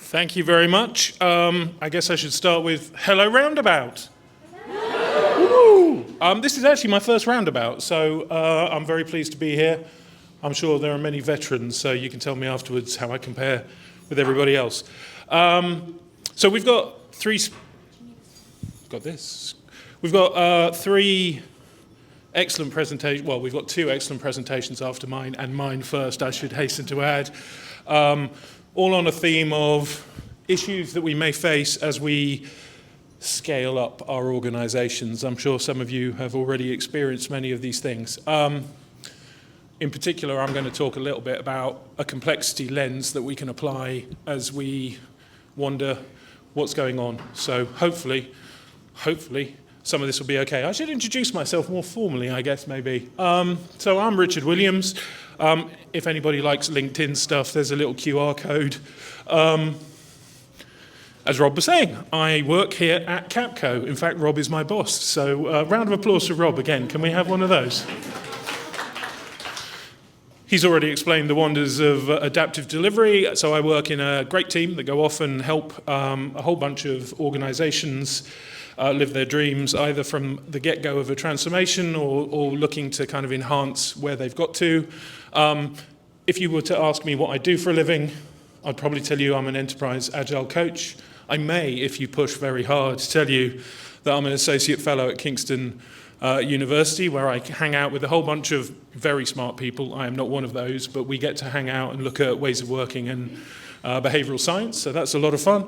Thank you very much. I guess I should start with hello roundabout. This is actually my first roundabout, so I'm very pleased to be here. I'm sure there are many veterans, so you can tell me afterwards how I compare with everybody else. So we've got three excellent presentations. Well, we've got two excellent presentations after mine, and mine first, I should hasten to add. All on a theme of issues that we may face as we scale up our organizations. I'm sure some of you have already experienced many of these things. In particular, I'm going to talk a little bit about a complexity lens that we can apply as we wonder what's going on. So hopefully, some of this will be okay. I should introduce myself more formally, I guess, maybe. So I'm Richard Williams. If anybody likes LinkedIn stuff, there's a little QR code. As Rob was saying, I work here at Capco. In fact, Rob is my boss. So round of applause for Rob again. Can we have one of those? He's already explained the wonders of adaptive delivery. So I work in a great team that go off and help a whole bunch of organizations live their dreams, either from the get-go of a transformation or looking to kind of enhance where they've got to. If you were to ask me what I do for a living, I'd probably tell you I'm an enterprise Agile coach. I may, if you push very hard, tell you that I'm an associate fellow at Kingston University, where I hang out with a whole bunch of very smart people. I am not one of those, but we get to hang out and look at ways of working and behavioral science, so that's a lot of fun.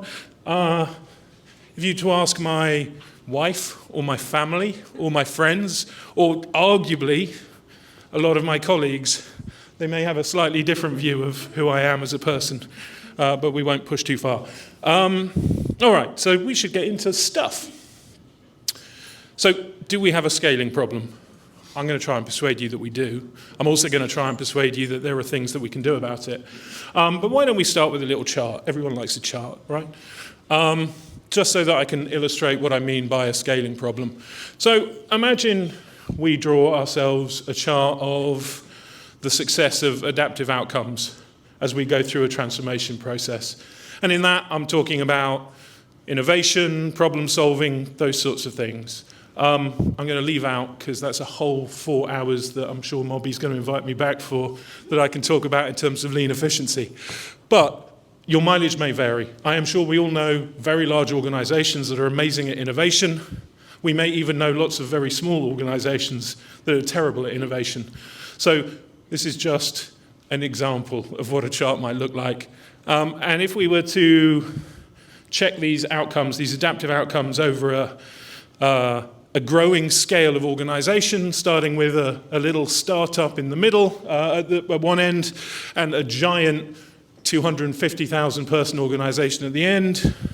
If you were to ask my wife or my family or my friends, or arguably a lot of my colleagues, they may have a slightly different view of who I am as a person, but we won't push too far. All right, so we should get into stuff. So, do we have a scaling problem? I'm going to try and persuade you that we do. I'm also going to try and persuade you that there are things that we can do about it. But why don't we start with a little chart? Everyone likes a chart, right? Just so that I can illustrate what I mean by a scaling problem. So imagine we draw ourselves a chart of the success of adaptive outcomes as we go through a transformation process. And in that, I'm talking about innovation, problem solving, those sorts of things. I'm going to leave out, because that's a whole 4 hours that I'm sure Mobby's going to invite me back for, that I can talk about in terms of lean efficiency. But your mileage may vary. I am sure we all know very large organizations that are amazing at innovation. We may even know lots of very small organizations that are terrible at innovation. So this is just an example of what a chart might look like. And if we were to check these outcomes, these adaptive outcomes over a growing scale of organization, starting with a little startup in the middle at one end and a giant 250,000 person organization at the end,